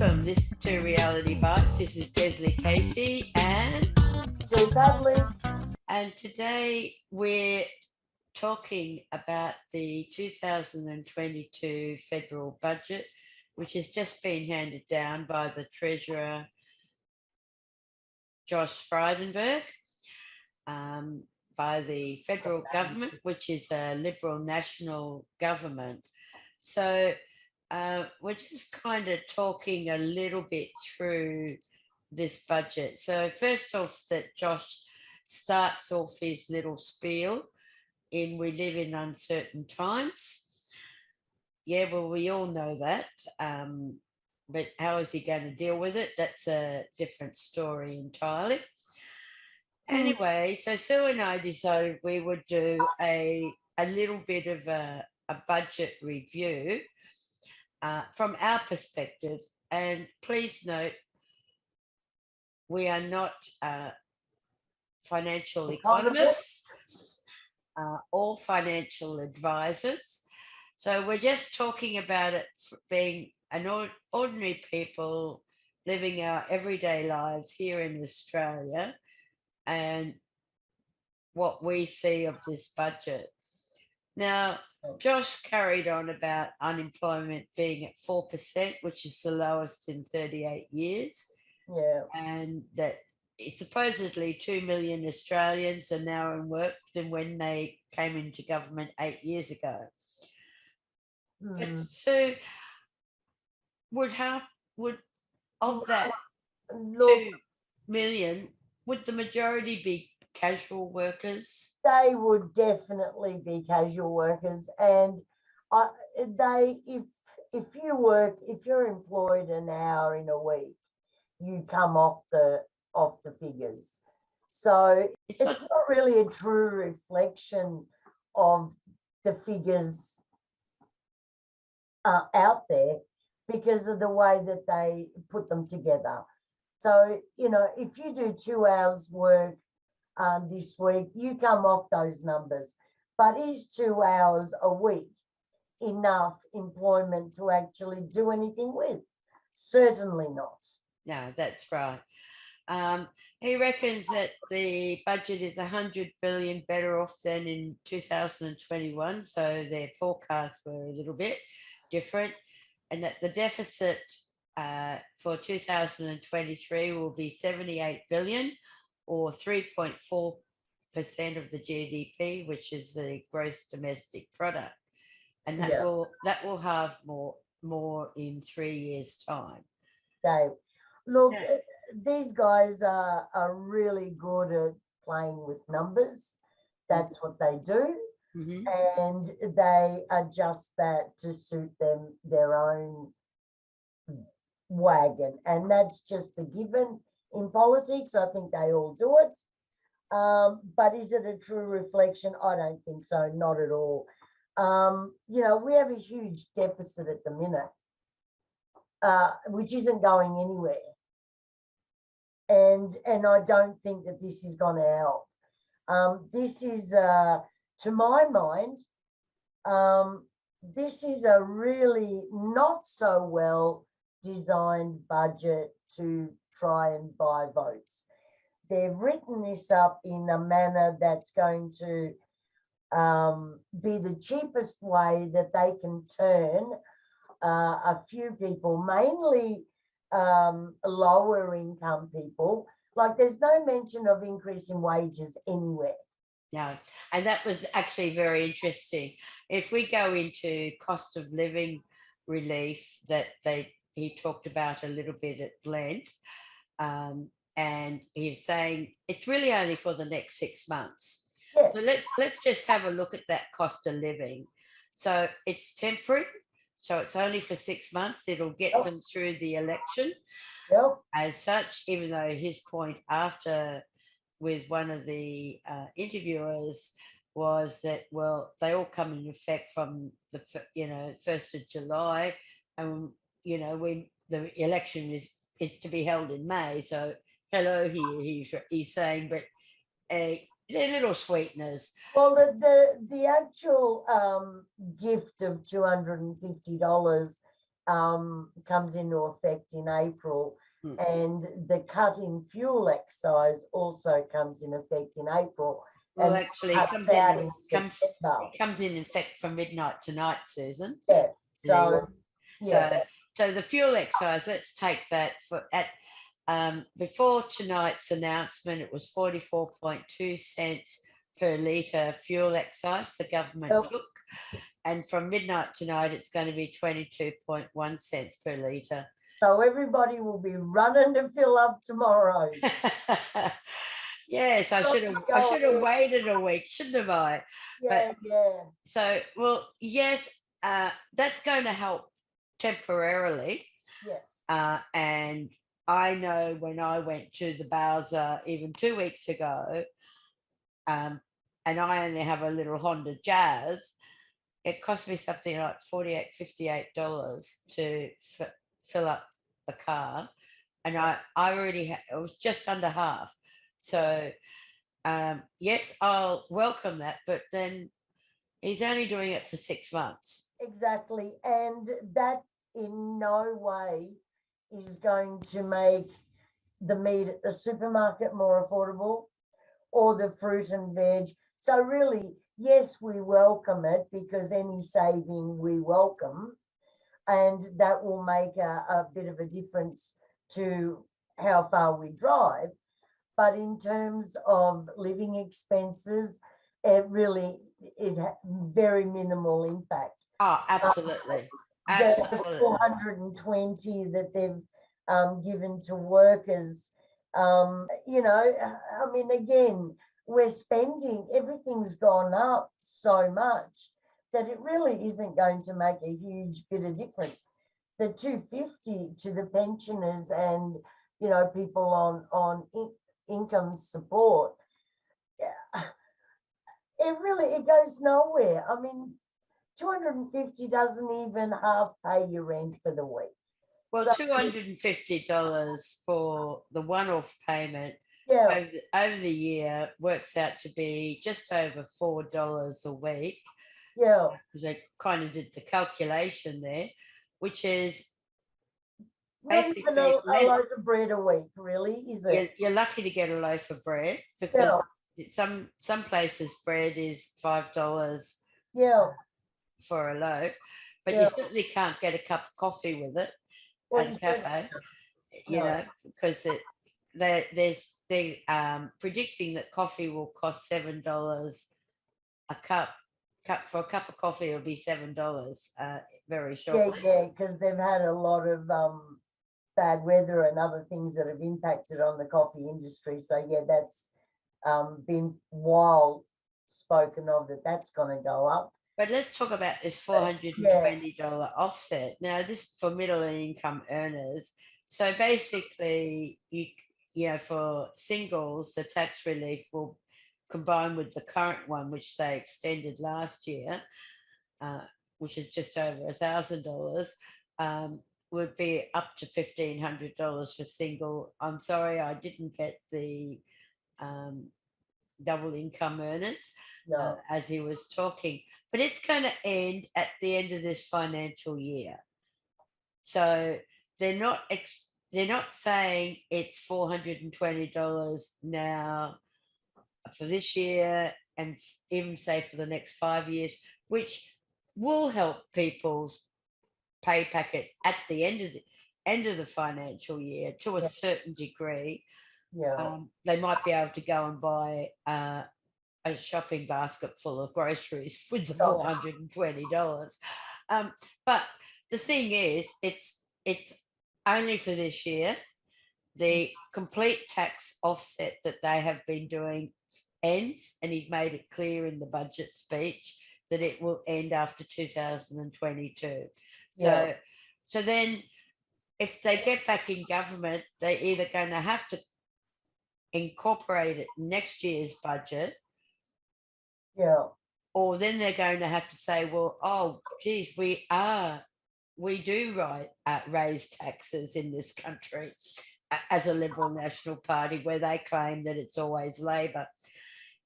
Welcome to Reality Bytes. This is Desley Casey So Pavlic. and today we're talking about the 2022 federal budget, which has just been handed down by the Treasurer, Josh Frydenberg, by the federal government, which is a Liberal national government. So we're just kind of talking a little bit through this budget. So first off, that Josh starts off his little spiel in "We live in uncertain times." Yeah, well, we all know that. But how is he going to deal with it? That's a different story entirely. Anyway, so Sue and I decided we would do a little bit of a budget review from our perspectives. And please note, we are not financial economists or financial advisors. So we're just talking about it being an ordinary people living our everyday lives here in Australia and what we see of this budget. Now, Josh carried on about unemployment being at 4%, which is the lowest in 38 years. Yeah. And that it's supposedly 2 million Australians are now in work than when they came into government 8 years ago. But so would of that Look, 2 million, would the majority be casual workers? they would definitely be casual workers, and if you're employed an hour in a week, you come off the figures. So it's not really a true reflection of the figures out there because of the way that they put them together. So, if you do 2 hours work this week, you come off those numbers. But is 2 hours a week enough employment to actually do anything with? Certainly not. No, that's right. He reckons that the budget is 100 billion better off than in 2021. So their forecasts were a little bit different, and that the deficit for 2023 will be 78 billion, or 3.4% of the GDP, which is the gross domestic product, and that will have more in 3 years' time. Dave, look, these guys are really good at playing with numbers. That's what they do. Mm-hmm. And they adjust that to suit their own wagon. And that's just a given in politics. I think they all do it. But is it a true reflection? I don't think so. Not at all. We have a huge deficit at the minute, which isn't going anywhere. And I don't think that this is going to help. This is, to my mind, this is a really not so well designed budget to try and buy votes. They've written this up in a manner that's going to be the cheapest way that they can turn a few people, mainly lower income people. Like, there's no mention of increasing wages anywhere. No, and that was actually very interesting. If we go into cost of living relief that he talked about a little bit at length, and he's saying it's really only for the next 6 months. Yes. So let's just have a look at that cost of living. So it's temporary. So it's only for 6 months. It'll get them through the election. As such, even though his point after with one of the interviewers was that, well, they all come in effect from the 1st of July, and when the election is to be held in May. So hello, he's saying, but they're little sweeteners. Well, the actual gift of $250 comes into effect in April, Mm. and the cut in fuel excise also comes in effect in April. Well, And actually, cuts out in comes September. it comes in effect from midnight tonight, Susan. Yeah. Legal. So yeah. So the fuel excise, let's take that for at before tonight's announcement, it was 44.2 cents per litre fuel excise the government Yep. took. And from midnight tonight, it's going to be 22.1 cents per litre. So everybody will be running to fill up tomorrow. Yes, I should have waited a week, shouldn't have I? Yeah, yeah. So, well, yes, that's going to help temporarily. Yes. And I know when I went to the Bowser even 2 weeks ago, and I only have a little Honda Jazz, it cost me something like $58 to fill up the car. And I already had, it was just under half. So, yes, I'll welcome that, but then he's only doing it for 6 months. Exactly. And that in no way is going to make the meat at the supermarket more affordable or the fruit and veg. So really, yes, we welcome it because any saving we welcome, and that will make a bit of a difference to how far we drive. But in terms of living expenses, it really is very minimal impact. Oh, absolutely. The Absolutely. 420 that they've given to workers, I mean, again, we're spending, everything's gone up so much that it really isn't going to make a huge bit of difference. The 250 to the pensioners and, people on income support, it goes nowhere. I mean, 250 doesn't even half pay your rent for the week. Well, So, $250 for the one-off payment yeah, over the year works out to be just over $4 a week. yeah. Because I kind of did the calculation there, which is Not even basically a loaf of bread a week, really, is it? you're lucky to get a loaf of bread because Yeah, some places bread is $5 yeah, for a loaf, but you yeah. certainly can't get a cup of coffee with it Well, at a you cafe, no. because they're predicting that coffee will cost $7 a cup. For a cup of coffee, it'll be $7 very shortly. Yeah, because they've had a lot of bad weather and other things that have impacted on the coffee industry. So yeah, that's been wild spoken of that's going to go up. But let's talk about this $420 offset. Now, this is for middle income earners. So basically, for singles, the tax relief will combine with the current one, which they extended last year, which is just over $1,000, would be up to $1,500 for single. I'm sorry, I didn't get the double income earners as he was talking, but it's going to end at the end of this financial year. So they're not saying it's $420 now for this year and even say for the next 5 years, which will help people's pay packet at the end of the financial year to a certain degree. They might be able to go and buy a shopping basket full of groceries with the $420. But the thing is, it's only for this year. The complete tax offset that they have been doing ends, and he's made it clear in the budget speech that it will end after 2022. So then if they get back in government, they're either going to have to incorporate it in next year's budget, or then they're going to have to say, well, oh, geez, we do raise taxes in this country as a Liberal National Party, where they claim that it's always Labor.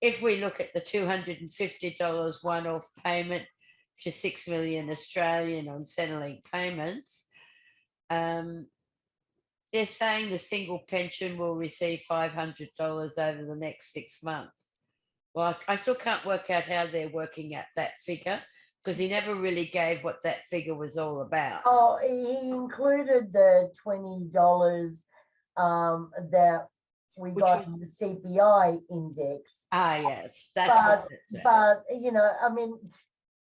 If we look at the $250 one-off payment to 6 million Australian on Centrelink payments, um, they're saying the single pension will receive $500 over the next 6 months. Well, I still can't work out how they're working out that figure because he never really gave what that figure was all about. Oh, he included the $20 that we Which got was- in the CPI index. Yes, that's what it said. But you know, I mean,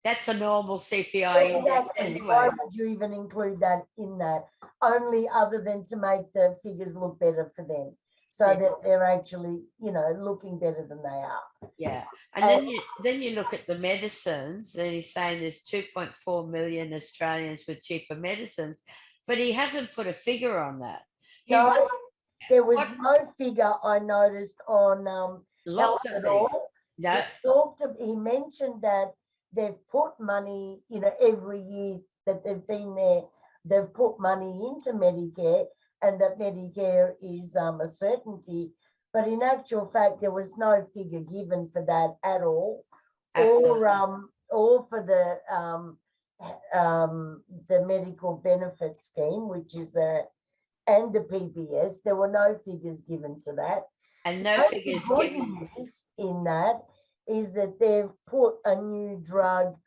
That's a normal CPI index exactly. anyway. Why would you even include that in that? Only other than to make the figures look better for them, so Yeah. that they're actually, you know, looking better than they are. Yeah, and then you look at the medicines, and he's saying there's 2.4 million Australians with cheaper medicines, but he hasn't put a figure on that. No, there was what- no figure I noticed on Lots health of at things. all. No, He mentioned that they've put money, you know, every year that they've been there, they've put money into Medicare, and that Medicare is a certainty. But in actual fact, there was no figure given for that at all, absolutely. or for the medical benefit scheme, which is and the PBS. There were no figures given to that. And no The figures good given. news in that is that they've put a new drug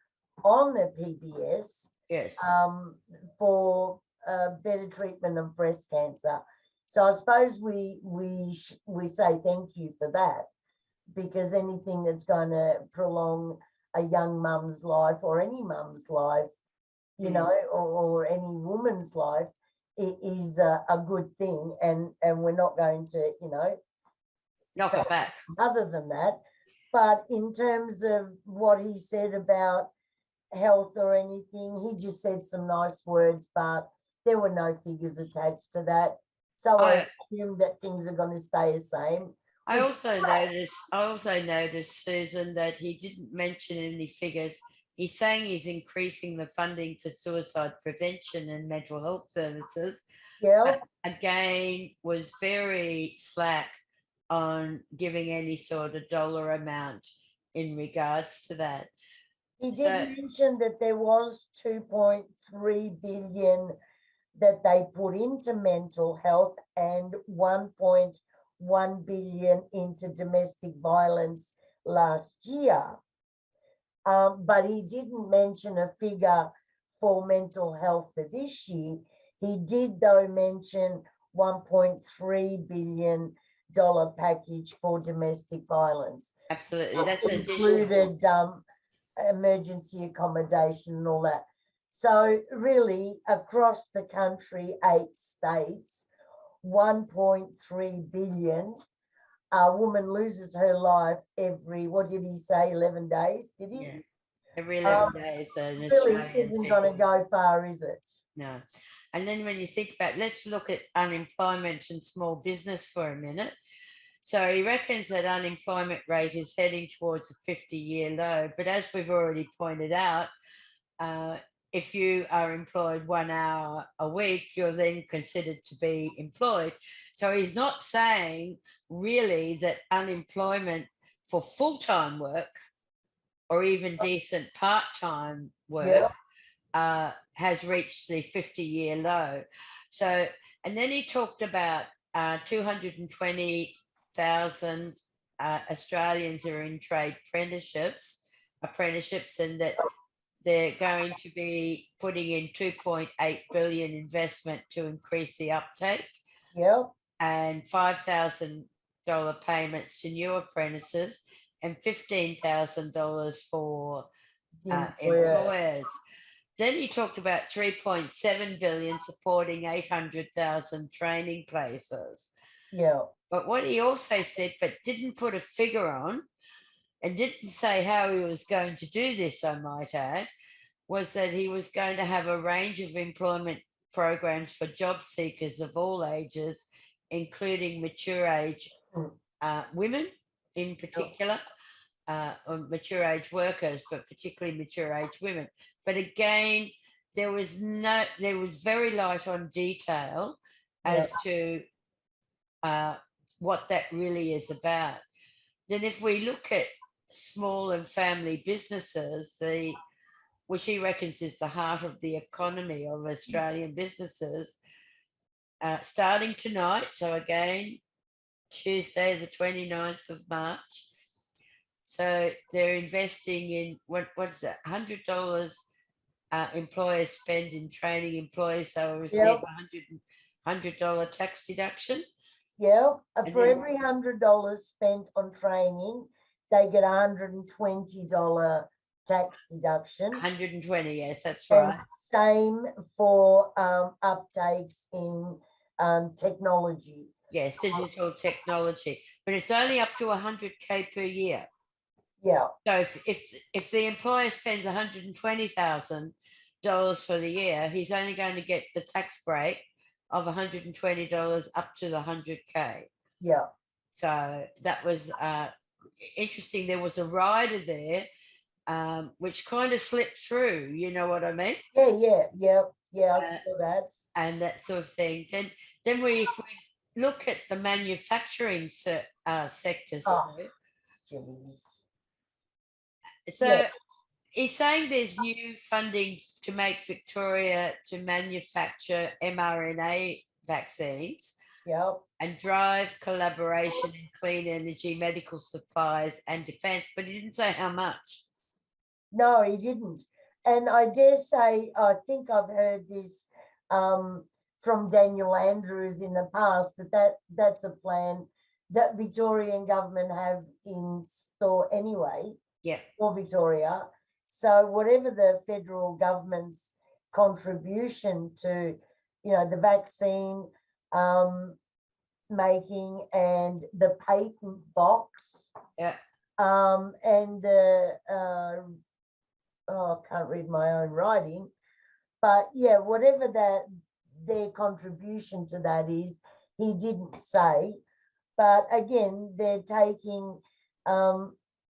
on the PBS Yes. for better treatment of breast cancer. So I suppose we say thank you for that, because anything that's going to prolong a young mum's life or any mum's life, you know, or any woman's life, it is a good thing, and we're not going to, you know, Knock it back. other than that. But in terms of what he said about health or anything, he just said some nice words, but there were no figures attached to that. So I assume that things are going to stay the same. I also noticed, Susan, that he didn't mention any figures. He's saying he's increasing the funding for suicide prevention and mental health services. Yeah. But again, was very slack on giving any sort of dollar amount in regards to that. He So- did mention that there was 2.3 billion that they put into mental health and 1.1 billion into domestic violence last year. But he didn't mention a figure for mental health for this year. He did, though, mention $1.3 billion package for domestic violence. Absolutely, that's included emergency accommodation and all that. So really, across the country, 8 states, 1.3 billion. A woman loses her life every, what did he say, 11 days? Did he? Yeah. Every 11 days. Really isn't going to go far, is it? No. And then when you think about, let's look at unemployment and small business for a minute. So he reckons that unemployment rate is heading towards a 50-year low. But as we've already pointed out, if you are employed 1 hour a week, you're then considered to be employed. So he's not saying really that unemployment for full-time work or even decent part-time work has reached the 50-year low. So, and then he talked about 220,000 Australians are in trade apprenticeships, and that they're going to be putting in 2.8 billion investment to increase the uptake. Yeah. And $5,000 payments to new apprentices and $15,000 for employers. Then he talked about 3.7 billion supporting 800,000 training places. Yeah. But what he also said, but didn't put a figure on, and didn't say how he was going to do this, I might add, was that he was going to have a range of employment programs for job seekers of all ages, including mature age women in particular, or mature age workers, but particularly mature age women. But again, there was very light on detail as to what that really is about. Then if we look at small and family businesses, the which he reckons is the heart of the economy of Australian businesses, starting tonight. So again, Tuesday, the 29th of March. So they're investing in what's it, $100 employers spend in training employees, so will receive Yep. $100 tax deduction. Yeah, And for then- every $100 spent on training, they get $120 tax deduction. 120, yes, that's And right. same for uptakes in technology. Yes, digital technology, but it's only up to 100K per year. Yeah, So if the employer spends $120,000 for the year, he's only going to get the tax break of $120 up to the 100K. yeah. So that was interesting. There was a rider there, which kind of slipped through. You know what I mean? Yeah. I saw that. And that sort of thing. Then if we look at the manufacturing sector, Oh, geez. so Yeah. he's saying there's new funding to make Victoria to manufacture mRNA vaccines. Yeah. And drive collaboration in clean energy, medical supplies, and defence, but he didn't say how much. No, he didn't. And I dare say, I think I've heard this from Daniel Andrews in the past, that's a plan that Victorian government have in store anyway. Yeah. For Victoria. So whatever the federal government's contribution to, the vaccine making and the patent box. Yeah. And the I can't read my own writing, but yeah, whatever their contribution to that is, he didn't say. But again, they're taking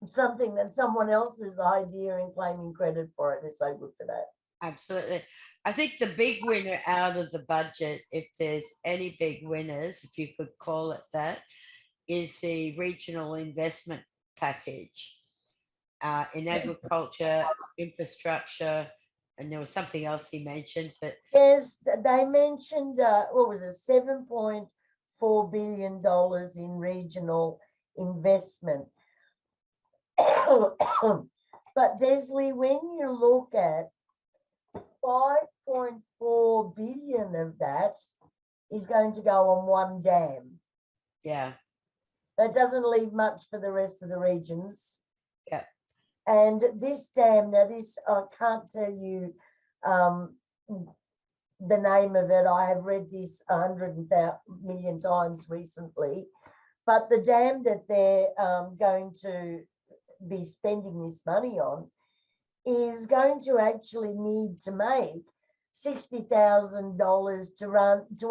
something that's someone else's idea and claiming credit for it. They're so good for that. Absolutely. I think the big winner out of the budget, if there's any big winners, if you could call it that, is the regional investment package in agriculture, infrastructure, and there was something else he mentioned, but yes, they mentioned what was it, $7.4 billion in regional investment. But Desley, when you look at 5.4 billion of that is going to go on one dam. Yeah. That doesn't leave much for the rest of the regions. Yeah. And this dam, now this, I can't tell you the name of it. I have read this 100 million times recently. But the dam that they're going to be spending this money on is going to actually need to make $60,000 to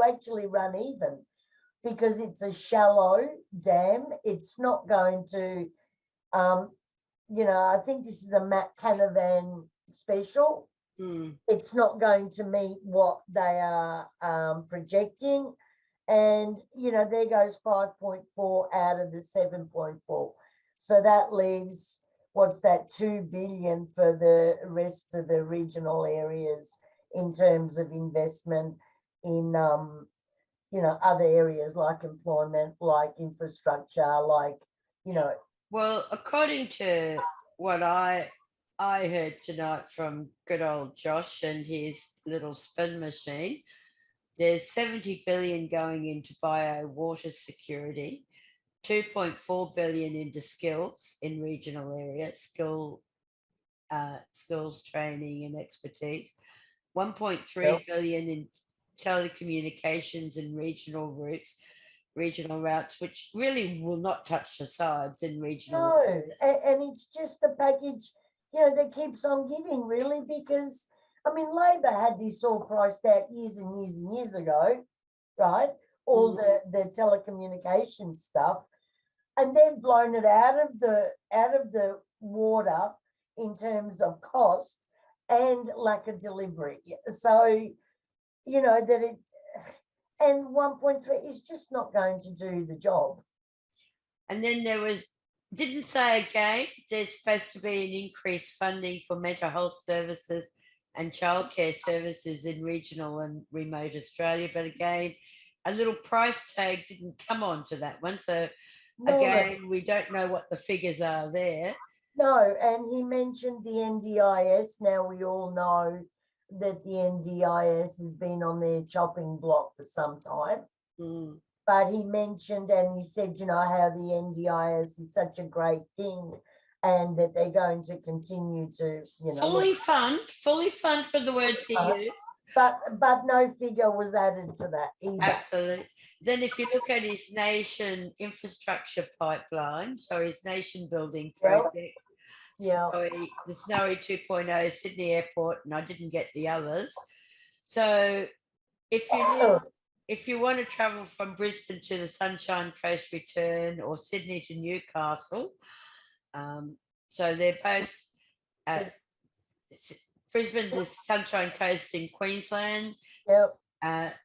actually run even, because it's a shallow dam. It's not going to, I think this is a Matt Canavan special. It's not going to meet what they are projecting. And, there goes 5.4 out of the 7.4. So that leaves, what's that, 2 billion for the rest of the regional areas in terms of investment in, other areas like employment, like infrastructure, like, Well, according to what I heard tonight from good old Josh and his little spin machine, there's 70 billion going into bio water security, 2.4 billion into skills in regional areas, skills training and expertise, 1.3 billion in telecommunications and regional routes, which really will not touch the sides in regional. No, and it's just a package, that keeps on giving, really, because Labor had this all priced out years and years and years ago, right? All the telecommunication stuff, and they've blown it out of the water in terms of cost and lack of delivery. So, that it, and 1.3 is just not going to do the job. And then there was didn't say again, there's supposed to be an increased funding for mental health services and childcare services in regional and remote Australia. But again, a little price tag didn't come onto that one. So No, again, we don't know what the figures are there. no, and he mentioned the NDIS. Now we all know that the NDIS has been on their chopping block for some time. Mm. But he mentioned and he said, you know, how the NDIS is such a great thing and that they're going to continue to, you know, Fully fund for the words he used. but no figure was added to that either. Absolutely. Then if you look at his nation infrastructure pipeline, so his nation building projects, Yeah. the Snowy 2.0, Sydney Airport, and I didn't get the others. So if you want to travel from Brisbane to the Sunshine Coast return or Sydney to Newcastle, so they're both Brisbane, the Sunshine Coast in Queensland. Yep.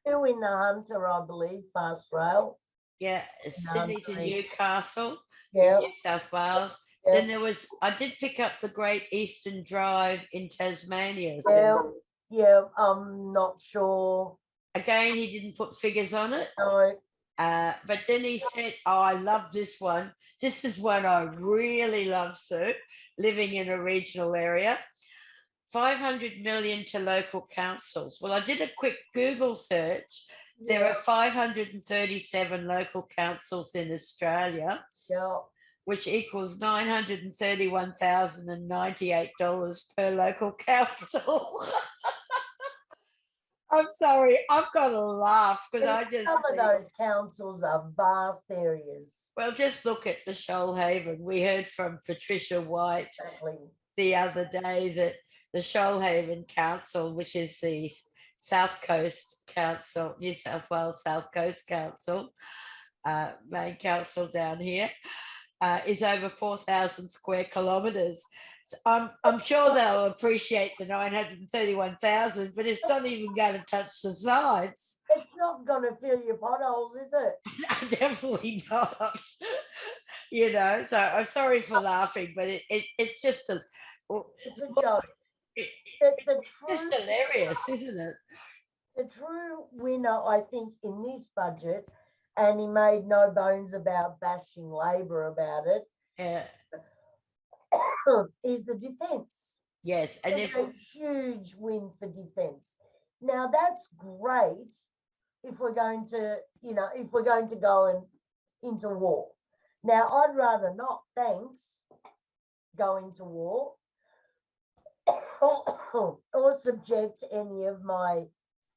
Two in the Hunter, I believe, fast rail. Yeah, Sydney to Newcastle, in New South Wales. Then there was, I did pick up the Great Eastern Drive in Tasmania. So yeah, I'm not sure. Again, he didn't put figures on it. No. But then he said, oh, I love this one. This is one I really love, Sue, living in a regional area. 500 million to local councils. Well, I did a quick Google search. There are 537 local councils in Australia, which equals $931,098 per local council. I'm sorry, I've got to laugh because I just some of those councils are vast areas. Well, just look at the Shoalhaven. We heard from Patricia White the other day that the Shoalhaven Council, which is the South Coast Council, New South Wales South Coast Council, main council down here, is over 4,000 square kilometres. So I'm sure they'll appreciate the 931,000, but it's not even going to touch the sides. It's not going to fill your potholes, is it? Definitely not. You know, so I'm sorry for laughing, but it's just it's a joke. It's just hilarious, isn't it? The true winner, I think, in this budget, and he made no bones about bashing Labor about it, is the defence. Yes, and it's a huge win for defence. Now that's great if we're going to, you know, if we're going to go into war. Now I'd rather not, thanks, go into war or subject any of my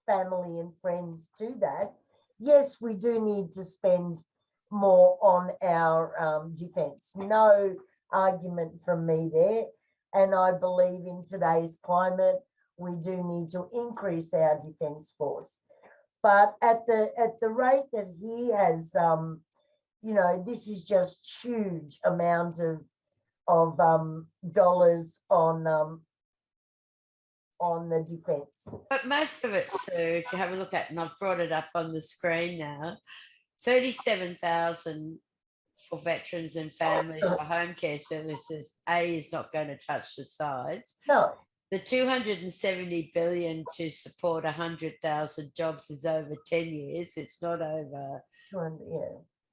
family and friends to that. Yes, we do need to spend more on our defence. No argument from me there. And I believe in today's climate, we do need to increase our defence force. But at the rate that he has, you know, this is just huge amount of dollars on the defence. But most of it, Sue, if you have a look at, and I've brought it up on the screen now, 37,000 for veterans and families for home care services, is not going to touch the sides. No. The 270 billion to support 100,000 jobs is over 10 years. It's not over,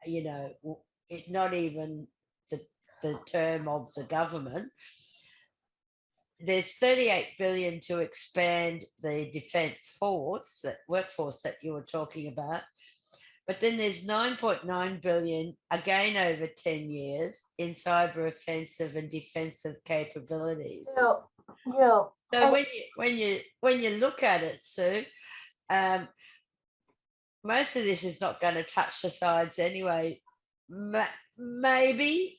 you know, not even the term of the government. There's 38 billion to expand the defence force, that workforce that you were talking about. But then there's 9.9 billion, again over 10 years, in cyber offensive and defensive capabilities. Yeah. So when you look at it, Sue, most of this is not going to touch the sides anyway. Maybe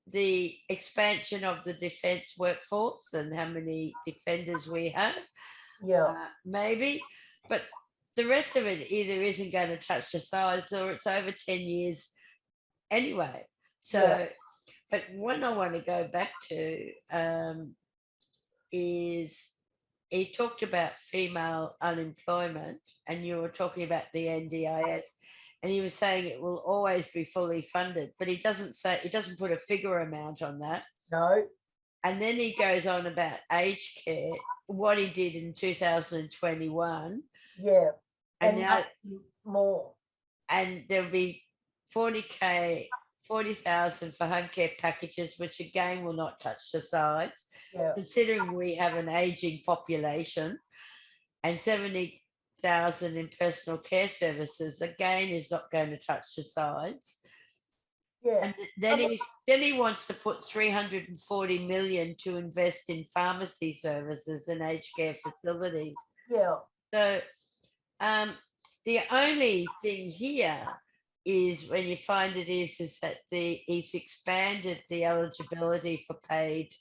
the expansion of the defence workforce and how many defenders we have. Maybe, but the rest of it either isn't going to touch the sides or it's over 10 years anyway. So, but what I want to go back to is he talked about female unemployment and you were talking about the NDIS. and he was saying it will always be fully funded, but he doesn't put a figure amount on that. No. And then he goes on about aged care, what he did in 2021, Yeah. and now more. and there'll be 40,000 for home care packages, which again will not touch the sides, Yeah. considering we have an aging population, and 70,000 in personal care services, again, is not going to touch the sides. Yeah. And then he wants to put 340 million to invest in pharmacy services and aged care facilities. Yeah. So the only thing here is when you find is that he's expanded the eligibility for paid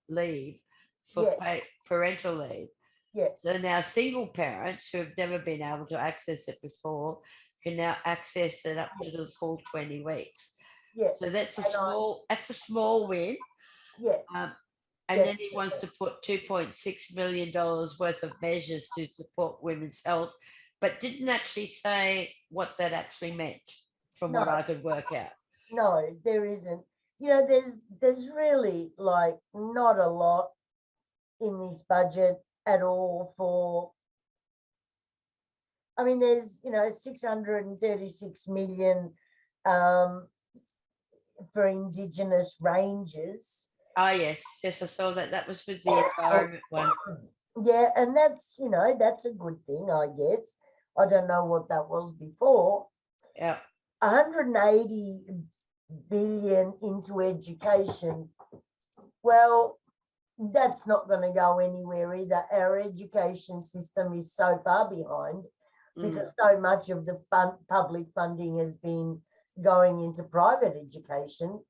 leave, for Yes. parental leave. Yes. So now single parents who have never been able to access it before can now access it up to the full 20 weeks. Yes. So that's a small win. Yes. And then he wants to put $2.6 million worth of measures to support women's health, but didn't actually say what that actually meant, from what I could work out. No, there isn't. You know, there's really like not a lot in this budget at all for, I mean, there's, 636 million for Indigenous ranges. Oh, yes. Yes, I saw that. That was with the environment one. Yeah, and that's, that's a good thing, I guess. I don't know what that was before. Yeah. 180 billion into education. Well, that's not going to go anywhere either. Our education system is so far behind because so much of the public funding has been going into private education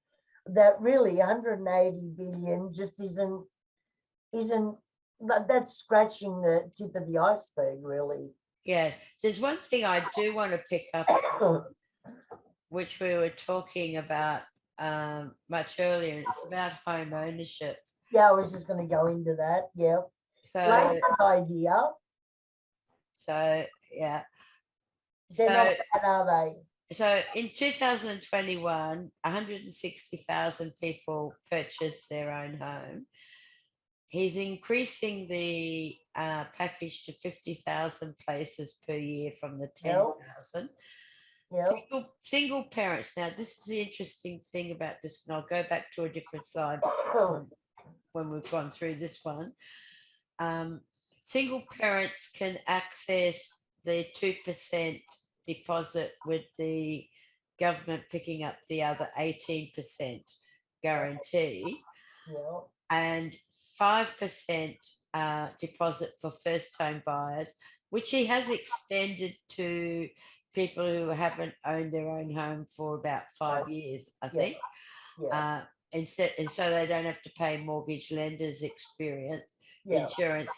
that really 180 billion just isn't that's scratching the tip of the iceberg, really. Yeah, there's one thing I do want to pick up, which we were talking about much earlier, and it's about home ownership. Yeah, I was just going to go into that. Yeah. So Labor's idea. So yeah. They're not bad, are they? So in 2021, 160,000 people purchased their own home. He's increasing the package to 50,000 places per year from the 10,000. Yep. Single parents. Now, this is the interesting thing about this, and I'll go back to a different slide when we've gone through this one. Single parents can access the 2% deposit with the government picking up the other 18% guarantee. Yep. And 5% deposit for first home buyers, which he has extended to people who haven't owned their own home for about 5 years, I think. Yeah. And so they don't have to pay mortgage lenders insurance.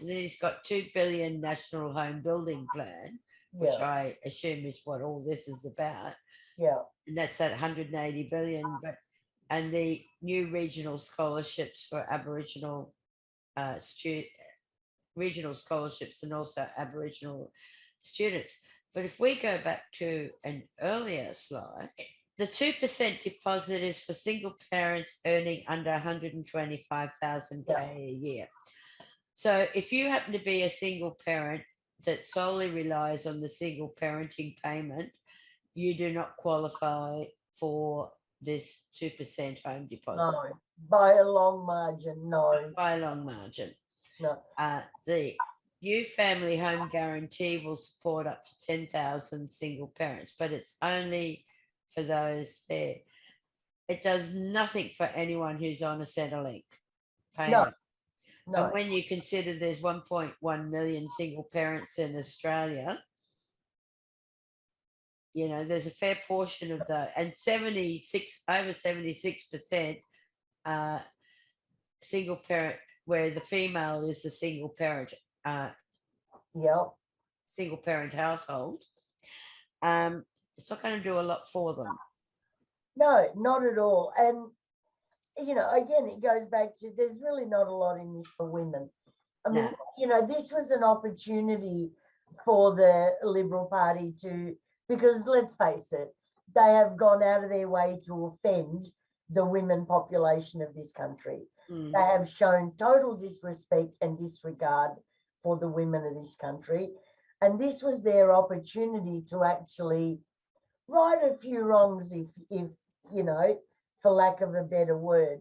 And then he's got 2 billion national home building plan, which I assume is what all this is about. Yeah. And that's at 180 billion, and the new regional scholarships for Aboriginal regional scholarships and also Aboriginal students. But if we go back to an earlier slide, the 2% deposit is for single parents earning under 125,000 a year. So if you happen to be a single parent that solely relies on the single parenting payment, you do not qualify for this 2% home deposit. No, by a long margin, no. By a long margin. No. The new family home guarantee will support up to 10,000 single parents, but it's only for those there. It does nothing for anyone who's on a Centrelink payment. No. And when you consider there's 1.1 million single parents in Australia, there's a fair portion of that, and over 76% single parent, where the female is the single parent. Single parent household. It's not going to do a lot for them. No, not at all. And again, it goes back to there's really not a lot in this for women. I mean, this was an opportunity for the Liberal Party to because let's face it, they have gone out of their way to offend the women population of this country. Mm. They have shown total disrespect and disregard for the women of this country. And this was their opportunity to actually right a few wrongs, if you know, for lack of a better word.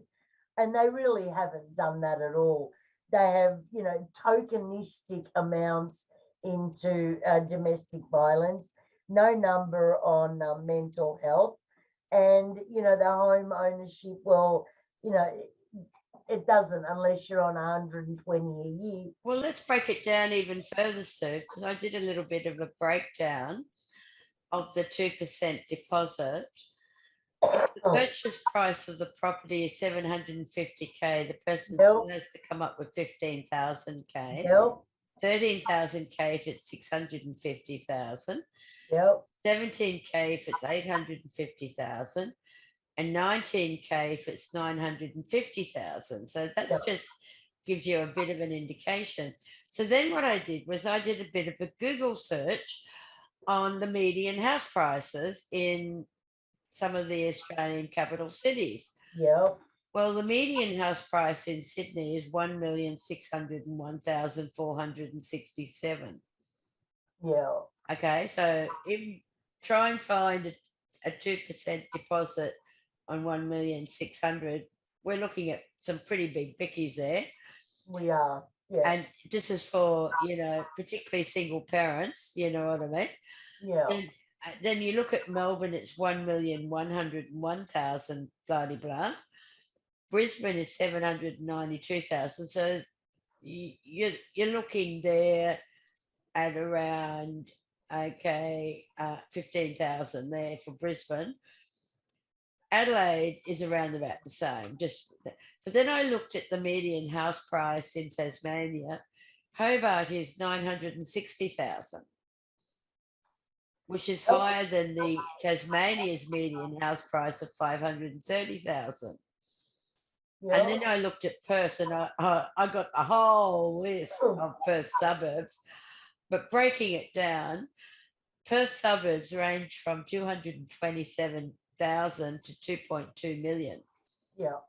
And they really haven't done that at all. They have, you know, tokenistic amounts into domestic violence, no number on mental health, and you know, the home ownership. Well, you know, it doesn't unless you're on 120 a year. Well, let's break it down even further, Sue, because I did a little bit of a breakdown of the 2% deposit. If the purchase price of the property is 750K, the person still has to come up with 15,000K. Yep. 13,000K if it's 650,000. Yep. 17K if it's 850,000, and 19K if it's 950,000. So that's just gives you a bit of an indication. So then what I did was I did a bit of a Google search on the median house prices in some of the Australian capital cities. Yep. Well, the median house price in Sydney is 1,601,467. Yeah. Okay, so if try and find a 2% deposit on 1,600,000, we're looking at some pretty big bickies there. We are. Yeah. And this is for, you know, particularly single parents, you know what I mean? Yeah. Then you look at Melbourne, it's 1,101,000, blah, blah, blah. Brisbane is 792,000. So you're looking there at around, 15,000 there for Brisbane. Adelaide is around about the same. But then I looked at the median house price in Tasmania. Hobart is 960,000, which is higher than the Tasmania's median house price of 530,000. Yeah. And then I looked at Perth, and I got a whole list of Perth suburbs. But breaking it down, Perth suburbs range from 227,000 to 2.2 million. Yeah.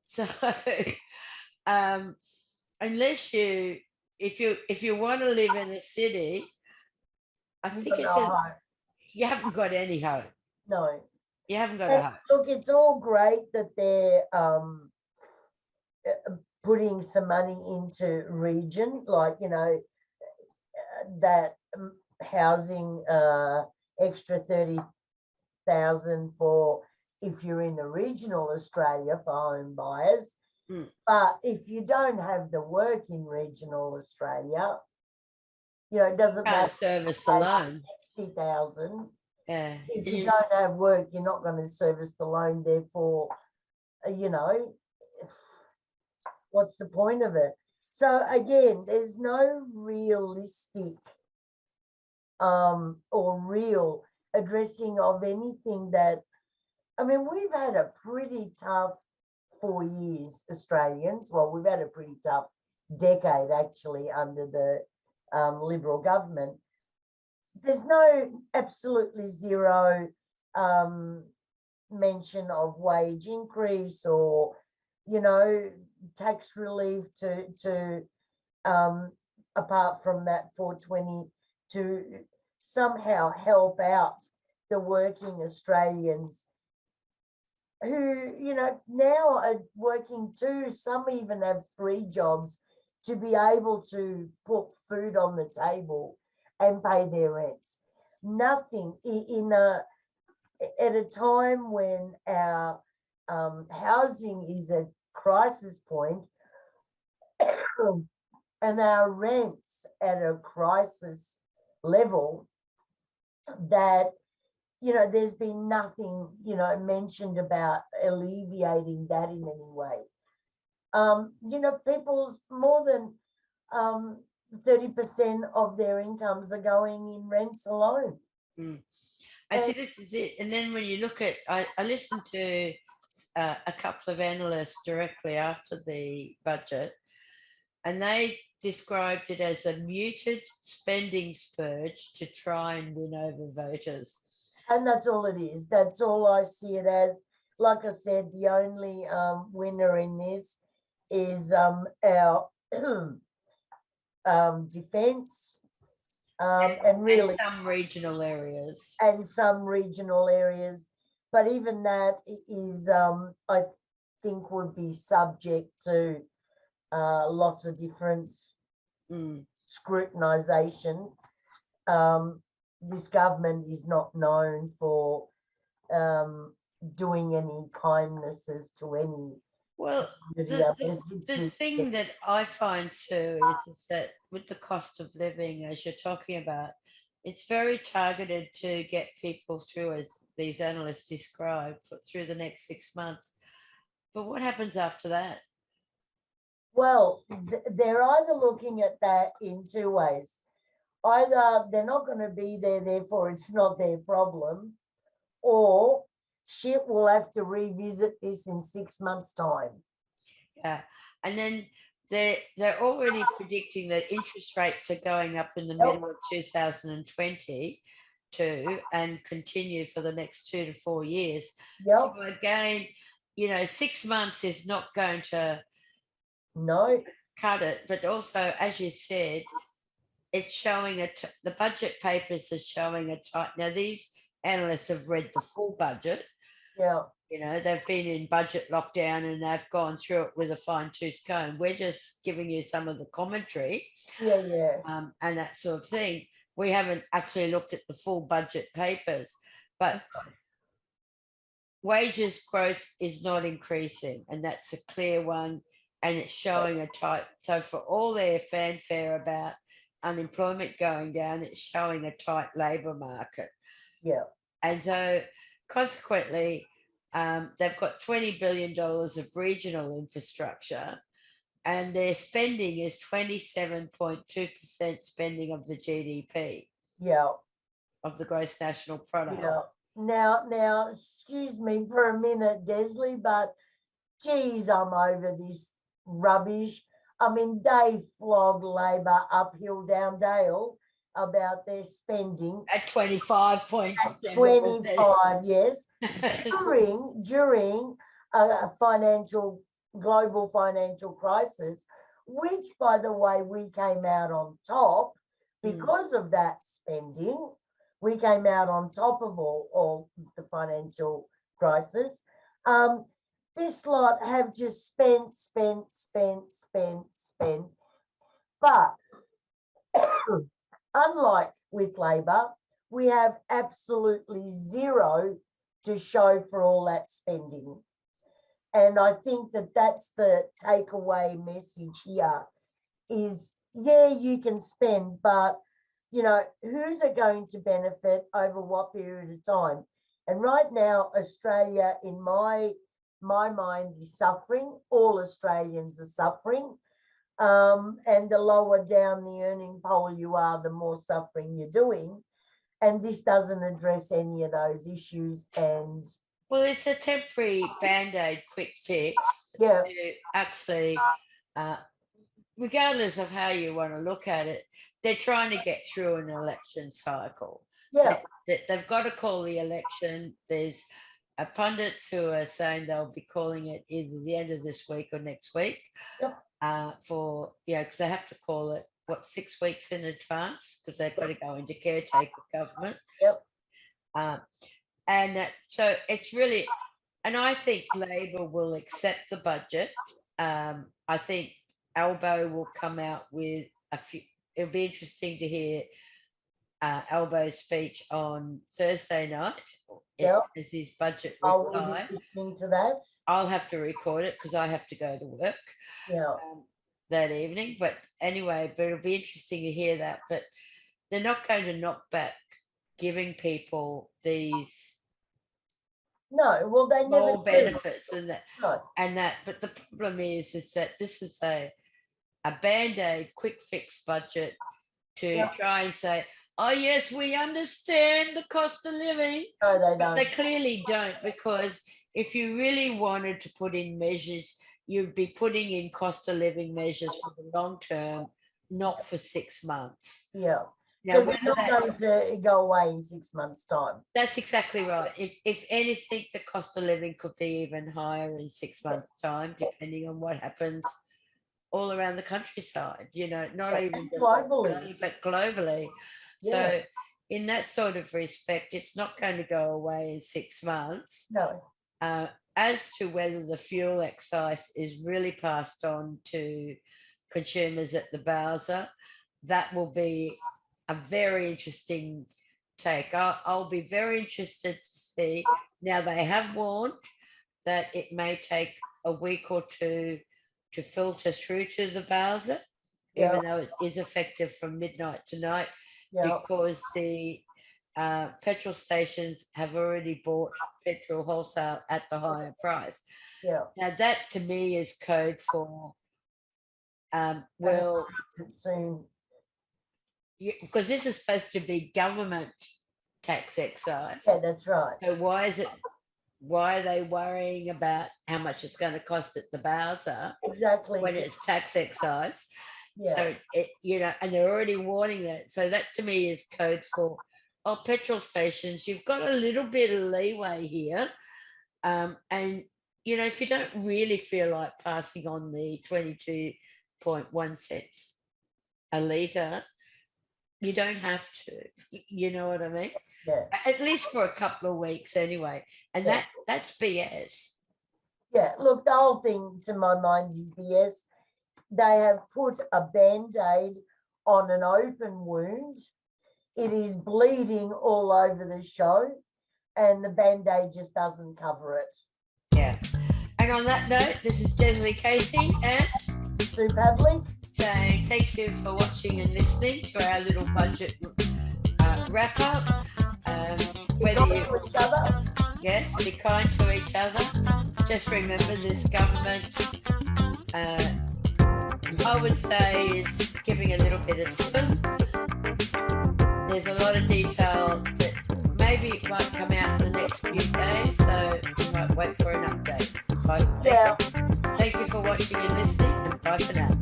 So, unless if you want to live in a city, I think you haven't got any hope. No. You haven't got a hope. Look, it's all great that they're putting some money into region, like, you know, that housing extra 30,000 for if you're in a regional Australia for home buyers. But if you don't have the work in regional Australia, you know, it doesn't matter. Service the loan. 60,000. Yeah. If you don't have work, you're not going to service the loan. Therefore, you know, what's the point of it? So again, there's no realistic or real addressing of anything that, I mean, we've had a pretty tough 4 years, Australians. Well, we've had a pretty tough decade actually under the Liberal government. There's no absolutely zero mention of wage increase or, you know, tax relief to apart from that 420 to somehow help out the working Australians who, you know, now are working 2, some even have 3 jobs to be able to put food on the table and pay their rents. Nothing at a time when our housing is at crisis point and our rents at a crisis level, that, you know, there's been nothing, you know, mentioned about alleviating that in any way. You know, people's more than 30% of their incomes are going in rents alone. I see, this is it. And then when you look at, I listened to a couple of analysts directly after the budget, and they described it as a muted spending spurge to try and win over voters. And that's all it is. That's all I see it as. Like I said, the only winner in this is our defence and really and some regional areas. and some regional areas. But even that is, I think, would be subject to lots of different scrutinisation. This government is not known for doing any kindnesses to any. Well, the thing that I find, Sue, is that with the cost of living, as you're talking about, it's very targeted to get people through, as these analysts describe, through the next 6 months. But what happens after that? Well, they're either looking at that in two ways. Either they're not going to be there, therefore it's not their problem, or shit, we'll have to revisit this in 6 months' time. Yeah, and then they're already predicting that interest rates are going up in the middle of 2022 and continue for the next 2 to 4 years. So again, 6 months is not going to cut it, but also, as you said, it's showing the budget papers are showing a tight. Now, these analysts have read the full budget. Yeah. They've been in budget lockdown and they've gone through it with a fine tooth comb. We're just giving you some of the commentary. Yeah. And that sort of thing. We haven't actually looked at the full budget papers, but wages growth is not increasing, and that's a clear one. And it's showing a tight. So for all their fanfare about unemployment going down, it's showing a tight labour market. Yeah. And so consequently, they've got $20 billion of regional infrastructure, and their spending is 27.2% spending of the GDP. Yeah. Of the gross national product. Yeah. Now, excuse me for a minute, Desley, but geez, I'm over this rubbish. I mean, they flog Labor uphill, down dale about their spending at 25.7%. At 25, yes. during a global financial crisis, which, by the way, we came out on top because of that spending. We came out on top of all the financial crisis. This lot have just spent. But unlike with Labor, we have absolutely zero to show for all that spending. And I think that that's the takeaway message here is, yeah, you can spend, but, who's it going to benefit over what period of time? And right now, Australia, in my mind, is suffering. All Australians are suffering. And the lower down the earning pole you are, the more suffering you're doing. And this doesn't address any of those issues. And well, it's a temporary band-aid quick fix. Yeah. To actually, regardless of how you want to look at it, they're trying to get through an election cycle. Yeah. They've got to call the election. There's pundits who are saying they'll be calling it either the end of this week or next week. Yep. Because they have to call it 6 weeks in advance, because they've got to go into caretaker government. Yep. So it's really, and I think Labor will accept the budget. I think Albo will come out with a few. It'll be interesting to hear Albo's speech on Thursday night. As his budget reply. Listening to that. I'll have to record it because I have to go to work that evening. But anyway, it'll be interesting to hear that. But they're not going to knock back giving people these they never more benefits and that. No. But the problem is that this is a band-aid quick fix budget to try and say, oh, yes, we understand the cost of living. No, they don't. But they clearly don't, because if you really wanted to put in measures, you'd be putting in cost of living measures for the long term not for 6 months. Yeah. Now, Because it's not going to go away in 6 months' time. That's exactly right. If anything, the cost of living could be even higher in 6 months' time, depending on what happens all around the countryside, not even just globally, but globally. Yeah. So in that sort of respect, it's not going to go away in 6 months. No. As to whether the fuel excise is really passed on to consumers at the Bowser, that will be a very interesting take. I'll be very interested to see. Now, they have warned that it may take a week or two to filter through to the Bowser, even though it is effective from midnight tonight, because the petrol stations have already bought petrol wholesale at the higher price. Yeah. Now, that to me is code for well, soon. Because this is supposed to be government tax excise. Yeah, that's right. So why are they worrying about how much it's going to cost at the Bowser? Exactly. When it's tax excise. Yeah. So and they're already warning that. So that to me is code for, petrol stations, you've got a little bit of leeway here. And if you don't really feel like passing on the 22.1 cents a litre, you don't have to, you know what I mean? Yeah. At least for a couple of weeks anyway. And that's BS. Yeah, look, the whole thing to my mind is BS. They have put a Band-Aid on an open wound. It is bleeding all over the show, and the Band-Aid just doesn't cover it. Yeah. And on that note, this is Desley Casey and Sue Pavlic saying thank you for watching and listening to our little budget wrap up. To each other. Yes, be kind to each other. Just remember, this government, I would say, is giving a little bit of spin. There's a lot of detail that maybe it won't come out in the next few days, so you might wait for an update. Thank you for watching and listening, and bye for now.